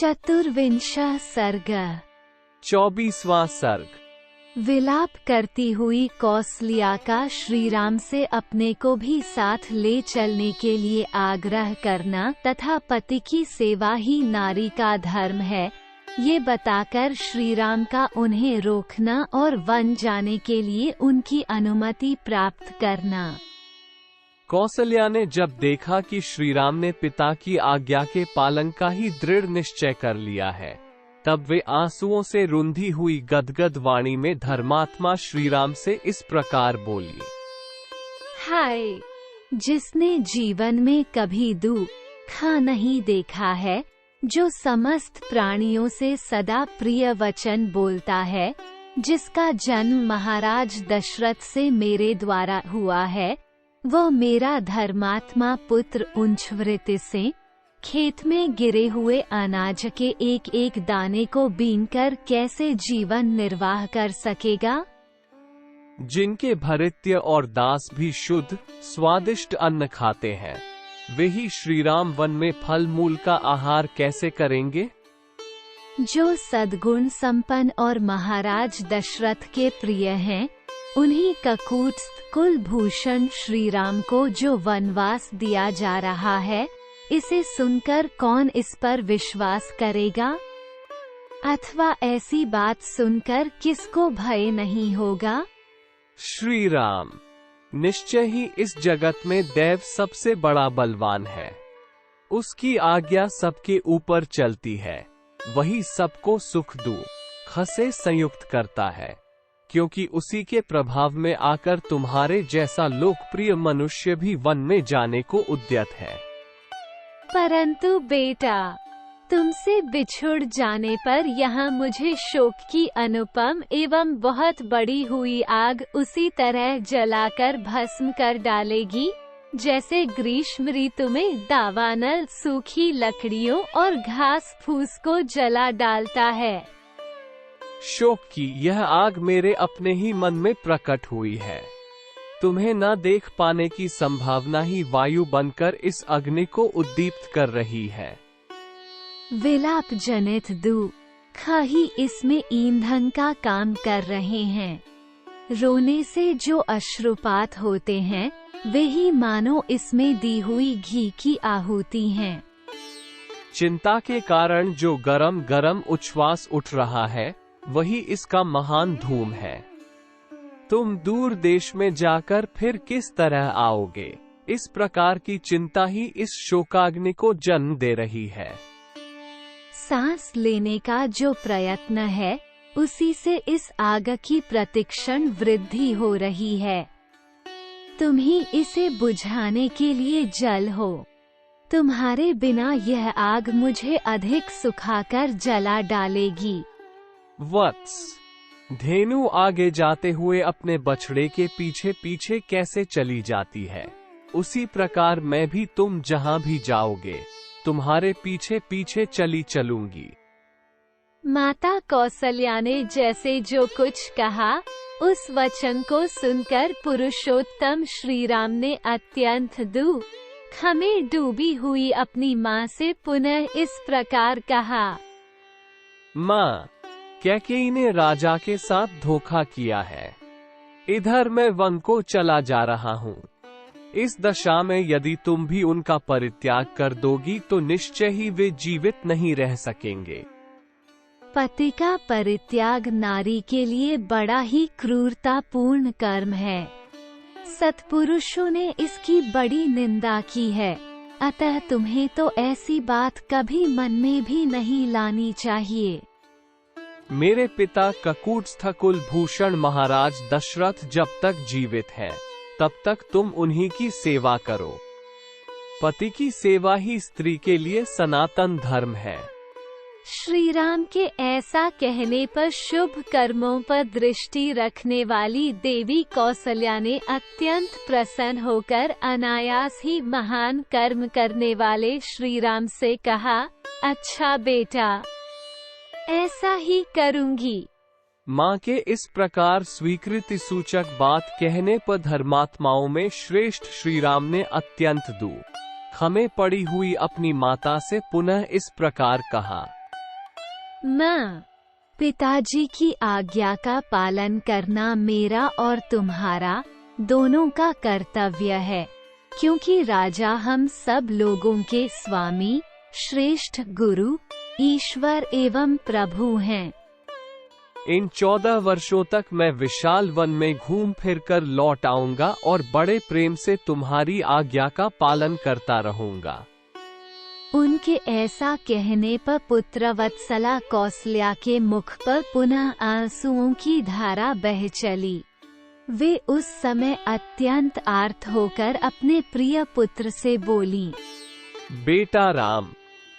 चतुर्विंशः सर्ग। 24वां सर्ग। विलाप करती हुई कौसल्या का श्रीराम से अपने को भी साथ ले चलने के लिए आग्रह करना तथा पति की सेवा ही नारी का धर्म है, ये बताकर श्रीराम का उन्हें रोकना और वन जाने के लिए उनकी अनुमति प्राप्त करना। कौसल्या ने जब देखा कि श्रीराम ने पिता की आज्ञा के पालन का ही दृढ़ निश्चय कर लिया है, तब वे आंसुओं से रुंधी हुई गदगद वाणी में धर्मात्मा श्रीराम से इस प्रकार बोली। हाय, जिसने जीवन में कभी दुख नहीं देखा है, जो समस्त प्राणियों से सदा प्रिय वचन बोलता है, जिसका जन्म महाराज दशरथ से मेरे द्वारा हुआ है, वो मेरा धर्मात्मा पुत्र उंचवृत्ति से खेत में गिरे हुए अनाज के एक एक दाने को बीनकर कैसे जीवन निर्वाह कर सकेगा? जिनके भृत्य और दास भी शुद्ध स्वादिष्ट अन्न खाते हैं, वे ही श्रीराम वन में फल मूल का आहार कैसे करेंगे? जो सद्गुण संपन्न और महाराज दशरथ के प्रिय हैं, उन्हीं ककूत्स्थ कुलभूषण श्रीराम को जो वनवास दिया जा रहा है, इसे सुनकर कौन इस पर विश्वास करेगा? अथवा ऐसी बात सुनकर किसको भय नहीं होगा? श्रीराम निश्चय ही इस जगत में दैव सबसे बड़ा बलवान है। उसकी आज्ञा सबके ऊपर चलती है, वही सबको सुख दुख से संयुक्त करता है, क्योंकि उसी के प्रभाव में आकर तुम्हारे जैसा लोकप्रिय मनुष्य भी वन में जाने को उद्यत है। परंतु बेटा, तुमसे बिछुड़ जाने पर यहाँ मुझे शोक की अनुपम एवं बहुत बड़ी हुई आग उसी तरह जलाकर भस्म कर डालेगी, जैसे ग्रीष्म ऋतु में दावानल सूखी लकड़ियों और घास फूस को जला डालता है। शोक की यह आग मेरे अपने ही मन में प्रकट हुई है। तुम्हें न देख पाने की संभावना ही वायु बनकर इस अग्नि को उद्दीप्त कर रही है। विलाप जनित दुख ही इसमें ईंधन का काम कर रहे हैं। रोने से जो अश्रुपात होते हैं, वे ही मानो इसमें दी हुई घी की आहुति हैं। चिंता के कारण जो गरम गरम उच्छ्वास उठ रहा है, वही इसका महान धूम है। तुम दूर देश में जाकर फिर किस तरह आओगे? इस प्रकार की चिंता ही इस शोकाग्नि को जन्म दे रही है। सांस लेने का जो प्रयत्न है, उसी से इस आग की प्रतिक्षण वृद्धि हो रही है। तुम ही इसे बुझाने के लिए जल हो। तुम्हारे बिना यह आग मुझे अधिक सुखाकर जला डालेगी। वत्स, धेनु आगे जाते हुए अपने बछड़े के पीछे पीछे कैसे चली जाती है, उसी प्रकार मैं भी तुम जहां भी जाओगे, तुम्हारे पीछे पीछे चली चलूंगी। माता कौसल्या ने जैसे जो कुछ कहा, उस वचन को सुनकर पुरुषोत्तम श्रीराम ने अत्यंत दुख में डूबी हुई अपनी माँ से पुनः इस प्रकार कहा। माँ, कैकेयी ने राजा के साथ धोखा किया है। इधर मैं वन को चला जा रहा हूँ। इस दशा में यदि तुम भी उनका परित्याग कर दोगी तो निश्चय ही वे जीवित नहीं रह सकेंगे। पति का परित्याग नारी के लिए बड़ा ही क्रूरतापूर्ण कर्म है। सत्पुरुषों ने इसकी बड़ी निंदा की है, अतः तुम्हें तो ऐसी बात कभी मन में भी नहीं लानी चाहिए। मेरे पिता ककूत्स्थ कुलभूषण महाराज दशरथ जब तक जीवित हैं, तब तक तुम उन्हीं की सेवा करो। पति की सेवा ही स्त्री के लिए सनातन धर्म है। श्रीराम के ऐसा कहने पर शुभ कर्मों पर दृष्टि रखने वाली देवी कौसल्या ने अत्यंत प्रसन्न होकर अनायास ही महान कर्म करने वाले श्रीराम से कहा, अच्छा बेटा, ऐसा ही करूंगी। माँ के इस प्रकार स्वीकृति सूचक बात कहने पर धर्मात्माओं में श्रेष्ठ श्रीराम ने अत्यंत दुख में पड़ी हुई अपनी माता से पुनः इस प्रकार कहा। माँ, पिताजी की आज्ञा का पालन करना मेरा और तुम्हारा दोनों का कर्तव्य है, क्योंकि राजा हम सब लोगों के स्वामी, श्रेष्ठ गुरु, ईश्वर एवं प्रभु हैं। इन 14 वर्षों तक मैं विशाल वन में घूम फिर कर लौट आऊंगा और बड़े प्रेम से तुम्हारी आज्ञा का पालन करता रहूंगा। उनके ऐसा कहने पर पुत्रवत्सला कौसल्या के मुख पर पुनः आंसुओं की धारा बह चली। वे उस समय अत्यंत आर्त होकर अपने प्रिय पुत्र से बोली, बेटा राम,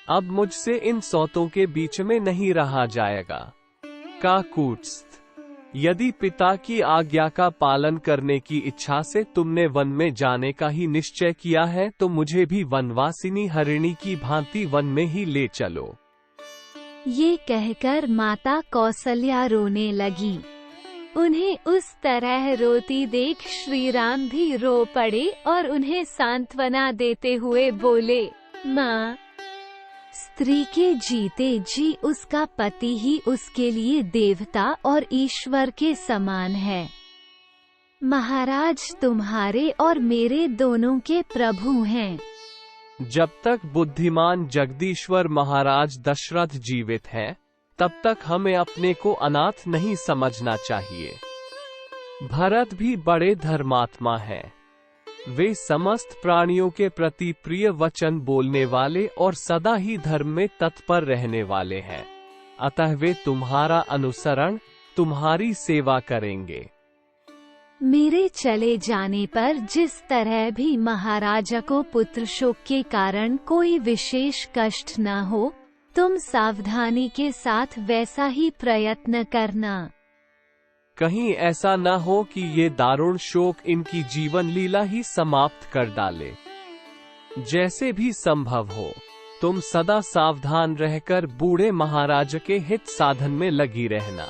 अब मुझसे इन सौतों के बीच में नहीं रहा जाएगा। काकुत्स्थ, यदि पिता की आज्ञा का पालन करने की इच्छा से तुमने वन में जाने का ही निश्चय किया है तो मुझे भी वनवासिनी हरिणी की भांति वन में ही ले चलो। ये कहकर माता कौसल्या रोने लगी। उन्हें उस तरह रोती देख श्री राम भी रो पड़े और उन्हें सांत्वना देते हुए बोले, माँ, स्त्री के जीते जी उसका पति ही उसके लिए देवता और ईश्वर के समान है। महाराज तुम्हारे और मेरे दोनों के प्रभु हैं। जब तक बुद्धिमान जगदीश्वर महाराज दशरथ जीवित हैं, तब तक हमें अपने को अनाथ नहीं समझना चाहिए। भरत भी बड़े धर्मात्मा हैं। वे समस्त प्राणियों के प्रति प्रिय वचन बोलने वाले और सदा ही धर्म में तत्पर रहने वाले हैं। अतः वे तुम्हारा अनुसरण, तुम्हारी सेवा करेंगे। मेरे चले जाने पर जिस तरह भी महाराजा को पुत्र शोक के कारण कोई विशेष कष्ट न हो, तुम सावधानी के साथ वैसा ही प्रयत्न करना। कहीं ऐसा न हो कि ये दारुण शोक इनकी जीवन लीला ही समाप्त कर डाले। जैसे भी संभव हो, तुम सदा सावधान रहकर बूढ़े महाराज के हित साधन में लगी रहना।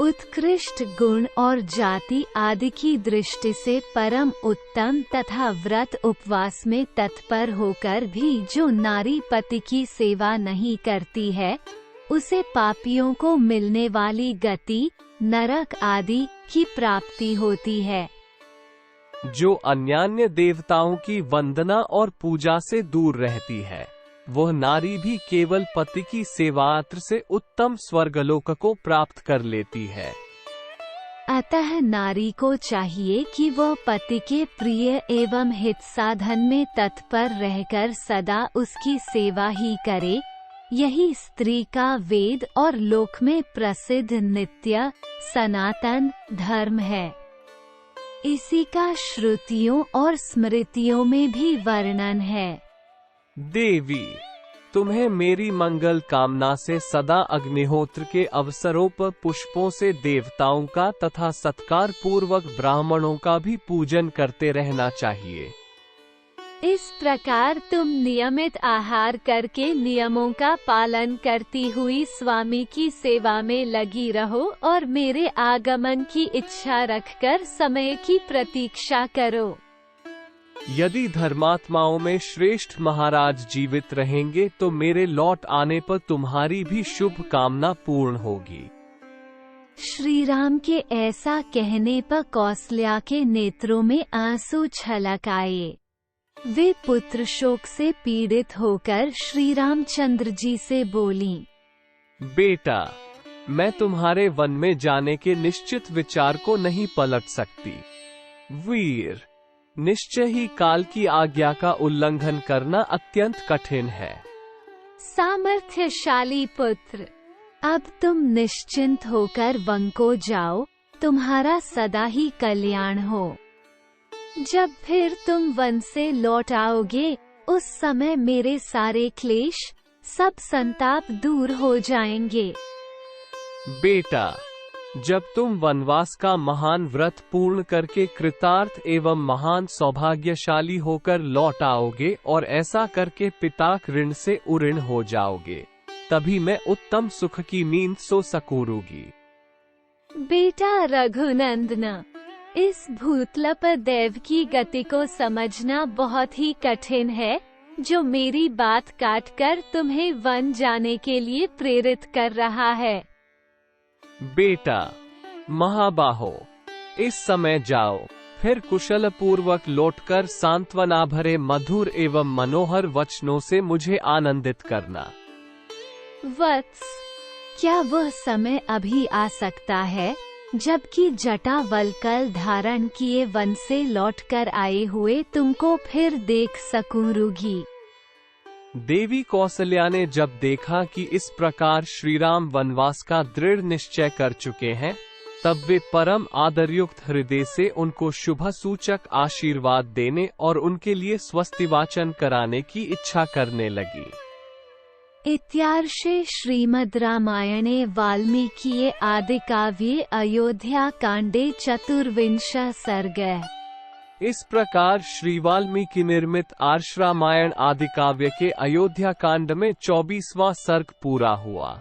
उत्कृष्ट गुण और जाति आदि की दृष्टि से परम उत्तम तथा व्रत उपवास में तत्पर होकर भी जो नारी पति की सेवा नहीं करती है, उसे पापियों को मिलने वाली गति, नरक आदि की प्राप्ति होती है। जो अन्यान्य देवताओं की वंदना और पूजा से दूर रहती है, वह नारी भी केवल पति की सेवात्र से उत्तम स्वर्गलोक को प्राप्त कर लेती है। अतः नारी को चाहिए कि वह पति के प्रिय एवं हित साधन में तत्पर रहकर सदा उसकी सेवा ही करे। यही स्त्री का वेद और लोक में प्रसिद्ध नित्य सनातन धर्म है। इसी का श्रुतियों और स्मृतियों में भी वर्णन है। देवी, तुम्हें मेरी मंगल कामना से सदा अग्निहोत्र के अवसरों पर पुष्पों से देवताओं का तथा सत्कार पूर्वक ब्राह्मणों का भी पूजन करते रहना चाहिए। इस प्रकार तुम नियमित आहार करके नियमों का पालन करती हुई स्वामी की सेवा में लगी रहो और मेरे आगमन की इच्छा रखकर समय की प्रतीक्षा करो। यदि धर्मात्माओं में श्रेष्ठ महाराज जीवित रहेंगे तो मेरे लौट आने पर तुम्हारी भी शुभ कामना पूर्ण होगी। श्री राम के ऐसा कहने पर कौसल्या के नेत्रों में आंसू छलक आए। वे पुत्र शोक से पीड़ित होकर श्री रामचंद्र जी से बोली, बेटा, मैं तुम्हारे वन में जाने के निश्चित विचार को नहीं पलट सकती। वीर, निश्चय ही काल की आज्ञा का उल्लंघन करना अत्यंत कठिन है। सामर्थ्यशाली पुत्र, अब तुम निश्चिंत होकर वन को जाओ, तुम्हारा सदा ही कल्याण हो। जब फिर तुम वन से लौट आओगे, उस समय मेरे सारे क्लेश, सब संताप दूर हो जाएंगे। बेटा, जब तुम वनवास का महान व्रत पूर्ण करके कृतार्थ एवं महान सौभाग्यशाली होकर लौट आओगे और ऐसा करके पिताक ऋण से उऋण हो जाओगे, तभी मैं उत्तम सुख की नींद सो सकूंगी। बेटा रघुनंदन, इस भूतल पर देव की गति को समझना बहुत ही कठिन है, जो मेरी बात काटकर तुम्हें वन जाने के लिए प्रेरित कर रहा है। बेटा महाबाहो, इस समय जाओ, फिर कुशलपूर्वक लौटकर सांत्वना भरे मधुर एवं मनोहर वचनों से मुझे आनंदित करना। वत्स, क्या वह समय अभी आ सकता है जबकि जटावल्कल धारण किए वन से लौटकर आए हुए तुमको फिर देख सकूं रुघी? देवी कौसल्या ने जब देखा कि इस प्रकार श्रीराम वनवास का दृढ़ निश्चय कर चुके हैं, तब वे परम आदरयुक्त हृदय से उनको शुभ सूचक आशीर्वाद देने और उनके लिए स्वस्तिवाचन कराने की इच्छा करने लगी। इत्यार्षे श्रीमद् रामायणे वाल्मीकिये आदिकाव्ये अयोध्या कांडे चतुर्विंश सर्ग। इस प्रकार श्री वाल्मीकि निर्मित आर्ष रामायण आदिकाव्य के अयोध्या कांड में 24वां सर्ग पूरा हुआ।